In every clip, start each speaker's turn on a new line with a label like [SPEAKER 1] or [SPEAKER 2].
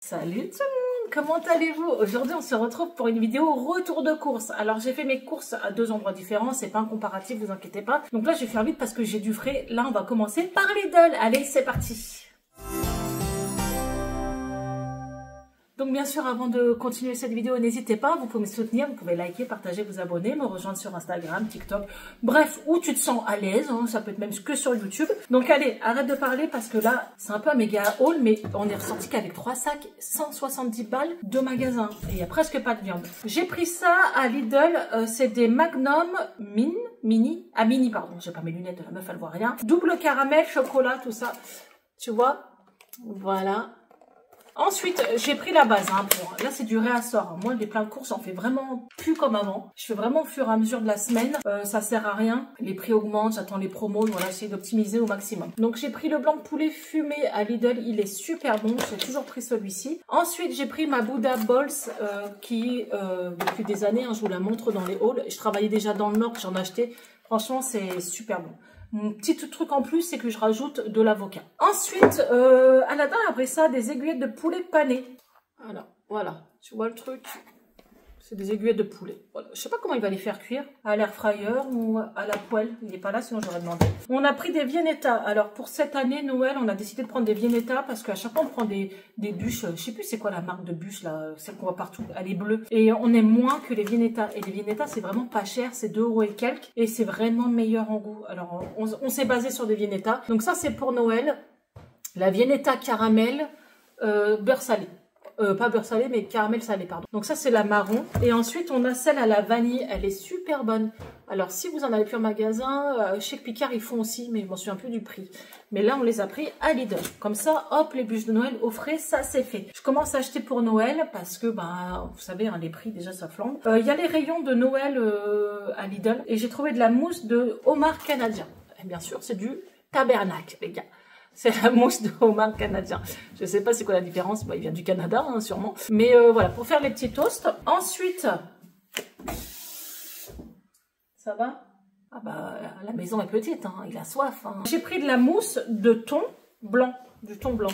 [SPEAKER 1] Salut tout le monde, comment allez-vous? Aujourd'hui on se retrouve pour une vidéo retour de course. Alors j'ai fait mes courses à deux endroits différents, c'est pas un comparatif, vous inquiétez pas. Donc là je vais faire vite parce que j'ai du frais. Là on va commencer par Lidl. Allez c'est parti. Donc bien sûr, avant de continuer cette vidéo, n'hésitez pas, vous pouvez me soutenir, vous pouvez liker, partager, vous abonner, me rejoindre sur Instagram, TikTok, bref, où tu te sens à l'aise, hein, ça peut être même que sur YouTube. Donc allez, arrête de parler parce que là, c'est un peu un méga haul, mais on est ressorti qu'avec 3 sacs, 170 balles de magasin, et il n'y a presque pas de viande. J'ai pris ça à Lidl, c'est des Magnum mini, pardon, j'ai pas mes lunettes, la meuf elle voit rien. Double caramel, chocolat, tout ça, tu vois, voilà. Ensuite, j'ai pris la base. Là, c'est du réassort. Moi, des plats de courses, j'en fais vraiment plus comme avant. Je fais vraiment au fur et à mesure de la semaine. Ça sert à rien. Les prix augmentent, j'attends les promos. Voilà, j'essaie d'optimiser au maximum. Donc, j'ai pris le blanc de poulet fumé à Lidl. Il est super bon. J'ai toujours pris celui-ci. Ensuite, j'ai pris ma Buddha Balls qui, depuis des années, hein, je vous la montre dans les hauls. Je travaillais déjà dans le Nord, j'en ai acheté. Franchement, c'est super bon. Mon petit truc en plus, c'est que je rajoute de l'avocat. Ensuite, Aladin a pris ça, des aiguillettes de poulet pané. Voilà, tu vois le truc? C'est des aiguillettes de poulet. Voilà. Je sais pas comment il va les faire cuire, à l'air fryer ou à la poêle. Il n'est pas là, sinon j'aurais demandé. On a pris des Viennetta. Alors pour cette année, Noël, on a décidé de prendre des Viennetta parce qu'à chaque fois on prend des bûches. Je sais plus c'est quoi la marque de bûche là, celle qu'on voit partout. Elle est bleue. Et on aime moins que les Viennetta. Et les Viennetta, c'est vraiment pas cher, c'est 2 € et quelques. Et c'est vraiment meilleur en goût. Alors on s'est basé sur des Viennetta. Donc ça c'est pour Noël. La Viennetta caramel, beurre salé. Pas beurre salé, mais caramel salé, pardon. Donc ça, c'est la marron. Et ensuite, on a celle à la vanille. Elle est super bonne. Alors, si vous en avez plus en magasin, chez Picard, ils font aussi, mais je m'en souviens plus du prix. Mais là, on les a pris à Lidl. Comme ça, hop, les bûches de Noël au frais, ça, c'est fait. Je commence à acheter pour Noël parce que, bah, vous savez, hein, les prix, déjà, ça flambe. Il y a les rayons de Noël à Lidl. Et j'ai trouvé de la mousse de homard canadien. Et bien sûr, c'est du tabernacle, les gars. C'est la mousse de homard canadien. Je sais pas c'est quoi la différence. Bon, il vient du Canada, hein, sûrement. Mais voilà, pour faire les petits toasts. Ensuite, ça va? Ah bah, la maison est petite, hein. Il a soif. Hein. J'ai pris de la mousse de thon blanc. Du thon blanc.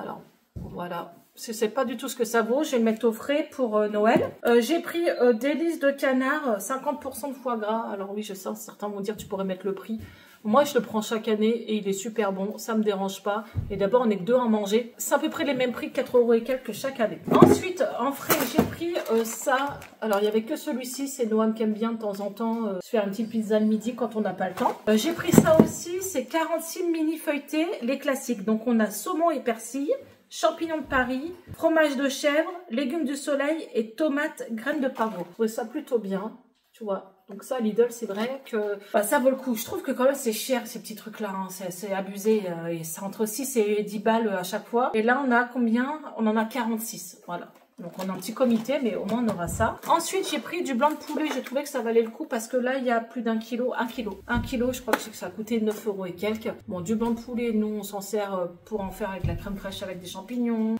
[SPEAKER 1] Alors, voilà. Je sais pas du tout ce que ça vaut. Je vais le mettre au frais pour Noël. J'ai pris délices de canard, 50% de foie gras. Alors oui, je sais, certains vont dire tu pourrais mettre le prix. Moi, je le prends chaque année et il est super bon. Ça me dérange pas. Et d'abord, on est que 2 à en manger. C'est à peu près les mêmes prix, 4 € et quelques chaque année. Ensuite, en frais, j'ai pris ça. Alors, il n'y avait que celui-ci. C'est Noam qui aime bien de temps en temps se faire une petite pizza le midi quand on n'a pas le temps. J'ai pris ça aussi. C'est 46 mini feuilletés, les classiques. Donc, on a saumon et persil, champignons de Paris, fromage de chèvre, légumes du soleil et tomates, graines de pavot. Je trouvais ça plutôt bien, tu vois. Donc ça, Lidl, c'est vrai que bah, ça vaut le coup. Je trouve que quand même, c'est cher, ces petits trucs-là. Hein. C'est abusé. Et c'est entre 6 et 10 balles à chaque fois. Et là, on a combien? On en a 46. Voilà. Donc, on a un petit comité, mais au moins, on aura ça. Ensuite, j'ai pris du blanc de poulet. J'ai trouvé que ça valait le coup parce que là, il y a plus d'1 kilo. 1 kilo. 1 kilo, je crois que ça a coûté 9 € et quelques. Bon, du blanc de poulet, nous, on s'en sert pour en faire avec la crème fraîche avec des champignons.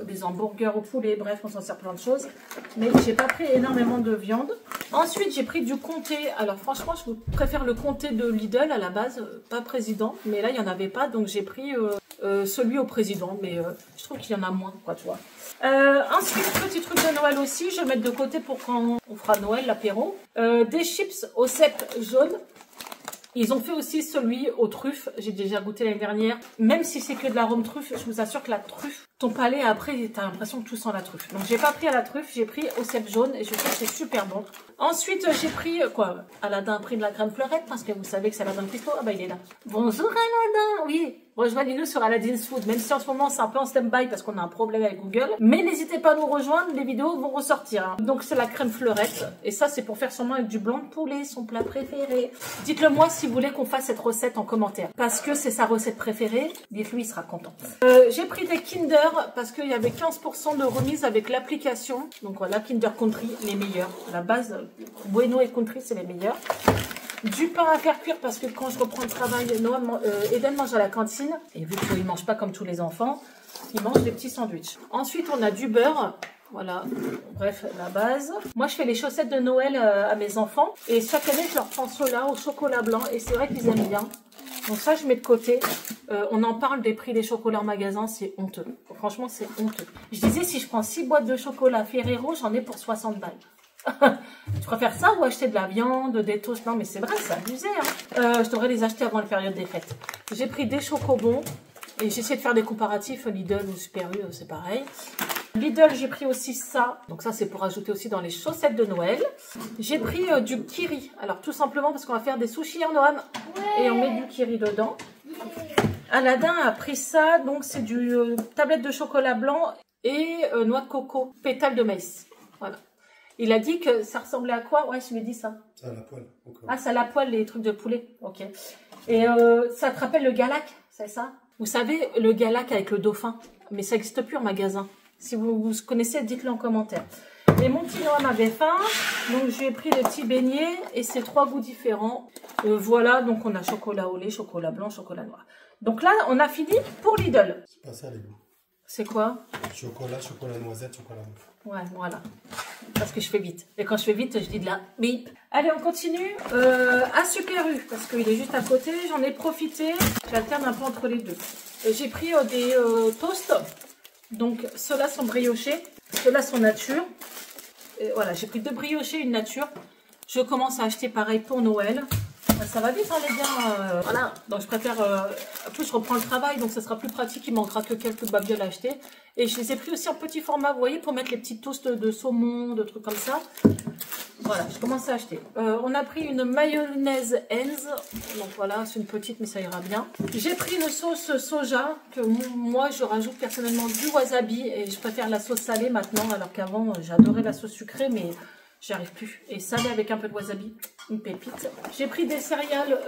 [SPEAKER 1] Des hamburgers au poulet, bref, on s'en sert plein de choses. Mais j'ai pas pris énormément de viande. Ensuite, j'ai pris du comté. Alors franchement, je préfère le comté de Lidl à la base, pas président. Mais là, il n'y en avait pas, donc j'ai pris celui au président. Mais je trouve qu'il y en a moins, quoi, tu vois. Ensuite, petit truc de Noël aussi, je vais le mettre de côté pour quand on fera Noël, l'apéro. Des chips au cèpe jaune. Ils ont fait aussi celui aux truffes. J'ai déjà goûté l'année dernière. Même si c'est que de l'arôme truffe, je vous assure que la truffe, ton palais après, t'as l'impression que tout sent la truffe. Donc j'ai pas pris à la truffe, j'ai pris au cèpe jaune et je trouve que c'est super bon. Ensuite, j'ai pris quoi? Aladin a pris de la crème fleurette parce que vous savez que c'est Aladin Christo. Ah bah il est là. Bonjour Aladin, oui. Rejoignez-nous sur Aladin's Food, même si en ce moment c'est un peu en stand-by parce qu'on a un problème avec Google. Mais n'hésitez pas à nous rejoindre, les vidéos vont ressortir. Hein. Donc c'est la crème fleurette. Et ça c'est pour faire sûrement avec du blanc de poulet, son plat préféré. Dites-le moi si vous voulez qu'on fasse cette recette en commentaire. Parce que c'est sa recette préférée. Dites-lui, il sera content. J'ai pris des Kinder parce qu'il y avait 15% de remise avec l'application. Donc voilà, Kinder Country, les meilleurs. La base, Bueno et Country, c'est les meilleurs. Du pain à faire cuire parce que quand je reprends le travail, Eden mange à la cantine. Et vu qu'il ne mange pas comme tous les enfants, il mange des petits sandwichs. Ensuite, on a du beurre. Voilà, bref, la base. Moi, je fais les chaussettes de Noël à mes enfants. Et chaque année, je leur prends ceux-là au chocolat blanc. Et c'est vrai qu'ils aiment bien. Donc ça, je mets de côté. On en parle des prix des chocolats en magasin, c'est honteux. Franchement, c'est honteux. Je disais, si je prends 6 boîtes de chocolat Ferrero, j'en ai pour 60 balles. Tu préfères ça ou acheter de la viande, des toasts? Non, mais c'est vrai, c'est abusé. Hein. Je devrais les acheter avant la période des fêtes. J'ai pris des chocobons et j'essaie de faire des comparatifs. Lidl ou Super U, c'est pareil. Lidl, j'ai pris aussi ça. Donc ça, c'est pour ajouter aussi dans les chaussettes de Noël. J'ai pris du kiri. Alors, tout simplement parce qu'on va faire des sushis en Noam. Et on met du kiri dedans. Aladin a pris ça. Donc, c'est du tablette de chocolat blanc et noix de coco, pétales de maïs. Voilà. Il a dit que ça ressemblait à quoi? Ouais, je lui ai dit ça.
[SPEAKER 2] Ça à la poêle.
[SPEAKER 1] Ah, ça à la poêle, les trucs de poulet. Ok. Et ça te rappelle le galac, c'est ça? Vous savez, le galac avec le dauphin. Mais ça n'existe plus en magasin. Si vous connaissez, dites-le en commentaire. Et mon petit Noam avait faim, donc j'ai pris des petits beignets et c'est 3 goûts différents. Voilà, donc on a chocolat au lait, chocolat blanc, chocolat noir. Donc là, on a fini pour Lidl.
[SPEAKER 2] C'est pas ça les goûts.
[SPEAKER 1] C'est quoi?
[SPEAKER 2] Chocolat, chocolat noisette, chocolat mousse.
[SPEAKER 1] Ouais, voilà. Parce que je fais vite. Et quand je fais vite, je dis de la bip. Allez, on continue. À Super U, parce qu'il est juste à côté. J'en ai profité. J'alterne un peu entre les deux. J'ai pris des toasts. Donc, ceux-là sont briochés. Ceux-là sont nature. Et voilà, j'ai pris 2 briochés, une nature. Je commence à acheter pareil pour Noël. Ça va vite, hein, les gars. Voilà. Donc, je préfère... en plus, je reprends le travail, donc ça sera plus pratique. Il manquera que quelques babioles à acheter. Et je les ai pris aussi en petit format, vous voyez, pour mettre les petits toasts de saumon, de trucs comme ça. Voilà, je commence à acheter. On a pris une mayonnaise Heinz. Donc voilà, c'est une petite, mais ça ira bien. J'ai pris une sauce soja, que moi, je rajoute personnellement du wasabi. Et je préfère la sauce salée maintenant, alors qu'avant, j'adorais la sauce sucrée, mais j'y arrive plus. Et salée avec un peu de wasabi, une pépite. J'ai pris des céréales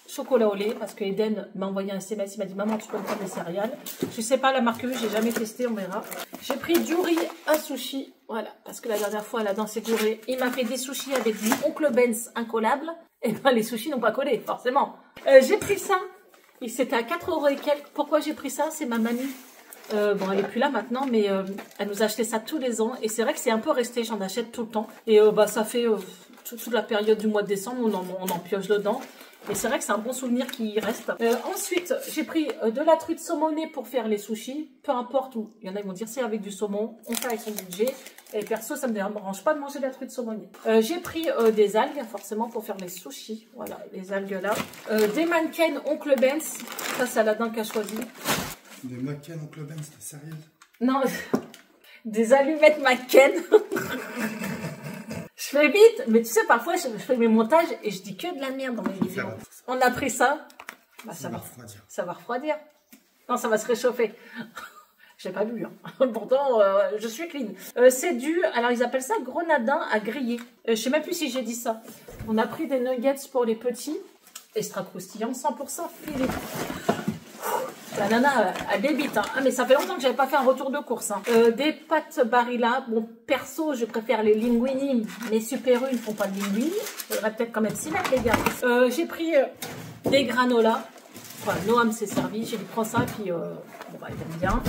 [SPEAKER 1] chocolat au lait, parce que Eden m'a envoyé un SMS, il m'a dit maman, tu peux me prendre des céréales. Je sais pas la marque U, j'ai jamais testé, on verra. J'ai pris du riz à sushi, voilà, parce que la dernière fois, là, dans ses gourés, il m'a fait des sushis avec du Oncle Ben's incollable. Et ben, les sushis n'ont pas collé, forcément. J'ai pris ça, et c'était à 4 € et quelques. Pourquoi j'ai pris ça? C'est ma mamie. Bon, elle est plus là maintenant, mais elle nous achetait ça tous les ans. Et c'est vrai que c'est un peu resté, j'en achète tout le temps. Et bah, ça fait toute la période du mois de décembre, on en pioche dedans. Et c'est vrai que c'est un bon souvenir qui reste. Ensuite, j'ai pris de la truite saumonée pour faire les sushis. Peu importe où. Il y en a qui vont dire c'est avec du saumon. On fait avec son budget. Et perso, ça ne me dérange pas de manger de la truite saumonée. J'ai pris des algues, forcément, pour faire les sushis. Voilà, les algues là. Des mannequins Oncle Ben's. Ça, c'est Aladin qui a choisi.
[SPEAKER 2] Des mannequins Oncle Ben's, t'es sérieuse?
[SPEAKER 1] Non, des allumettes mannequins. Je fais vite, mais tu sais, parfois, je fais mes montages et je dis que de la merde dans mes vidéos. On a pris ça. Bah, ça va refroidir. Ça va refroidir. Non, ça va se réchauffer. J'ai pas vu. Hein. Pourtant, je suis clean. C'est du... Alors, ils appellent ça grenadin à griller. Je sais même plus si j'ai dit ça. On a pris des nuggets pour les petits. Extra croustillant, 100% filet. La nana, elle débite, hein. Ah, mais ça fait longtemps que j'avais pas fait un retour de course. Hein. Des pâtes Barilla. Bon, perso, je préfère les linguini. Mais Super U, ils font pas de linguini. Il faudrait peut-être quand même s'y mettre, les gars. J'ai pris des granolas. Enfin, Noam s'est servi. J'ai dit, prends ça, puis bon, bah, il aime bien.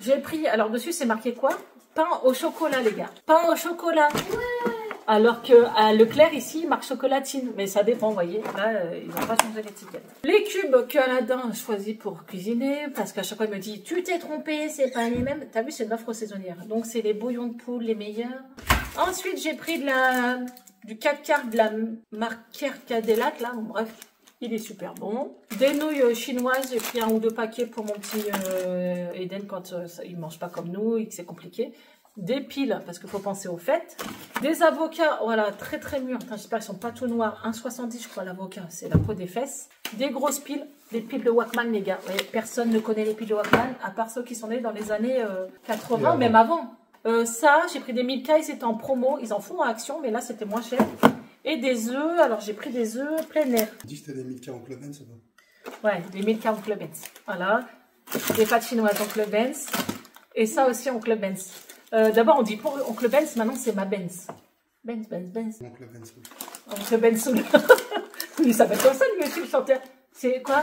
[SPEAKER 1] J'ai pris, alors dessus, c'est marqué quoi? Pain au chocolat, les gars. Pain au chocolat. Ouais. Alors qu'à Leclerc, ici, il marque chocolatine. Mais ça dépend, vous voyez. Là, ils n'ont pas changé l'étiquette. Les cubes que Aladin choisit pour cuisiner. Parce qu'à chaque fois, il me dit, tu t'es trompé, c'est pas les mêmes. T'as vu, c'est une offre saisonnière. Donc, c'est les bouillons de poule, les meilleurs. Ensuite, j'ai pris du 4 quarts de la marque Kerkadelac, là. Bon, bref, il est super bon. Des nouilles chinoises. J'ai pris 1 ou 2 paquets pour mon petit Eden quand il ne mange pas comme nous et que c'est compliqué. Des piles, parce qu'il faut penser aux fêtes. Des avocats, voilà, très très mûrs. J'espère qu'ils sont pas tout noirs. 1,70 je crois l'avocat, c'est la peau des fesses. Des grosses piles, des piles de Walkman, les gars. Ouais, personne ne connaît les piles de Walkman, à part ceux qui sont nés dans les années 80, même avant. Ça, j'ai pris des Milka, ils étaient en promo. Ils en font en action, mais là c'était moins cher. Et des œufs, alors j'ai pris des œufs plein air.
[SPEAKER 2] Tu dis que c'était des Milka Oncle Ben's, c'est bon?
[SPEAKER 1] Ouais, des Milka Oncle Ben's. Voilà. Des pâtes chinoises Oncle Ben's. Et ça aussi Oncle Ben's. D'abord, on dit pour Oncle Ben's, maintenant c'est ma Benz. Benz.
[SPEAKER 2] Oncle Ben's.
[SPEAKER 1] Oncle Bensoul. Il s'appelle comme ça, lui aussi, le chanteur. C'est quoi?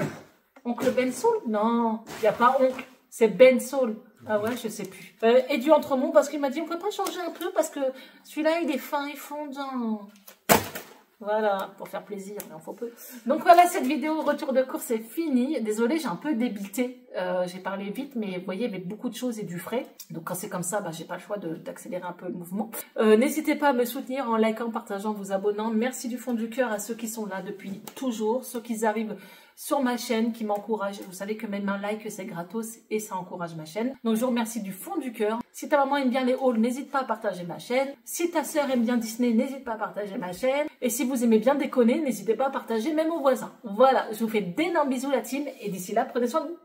[SPEAKER 1] Oncle Bensoul? Non, il n'y a pas oncle, c'est Bensoul. Ah ouais, je sais plus. Et du entremont, parce qu'il m'a dit, on peut pas changer un peu, parce que celui-là, il est fin et fondant. Voilà, pour faire plaisir, il en faut peu. Donc voilà, cette vidéo retour de course est finie. Désolée, j'ai un peu débité. J'ai parlé vite, mais vous voyez, il y avait beaucoup de choses et du frais. Donc quand c'est comme ça, bah, j'ai pas le choix d'accélérer un peu le mouvement. N'hésitez pas à me soutenir en likant, partageant, vous abonnant. Merci du fond du cœur à ceux qui sont là depuis toujours, ceux qui arrivent sur ma chaîne, qui m'encouragent. Vous savez que même un like, c'est gratos et ça encourage ma chaîne. Donc je vous remercie du fond du cœur. Si ta maman aime bien les hauls, n'hésite pas à partager ma chaîne. Si ta sœur aime bien Disney, n'hésite pas à partager ma chaîne. Et si vous aimez bien déconner, n'hésitez pas à partager même aux voisins. Voilà, je vous fais d'énormes bisous la team et d'ici là, prenez soin de vous.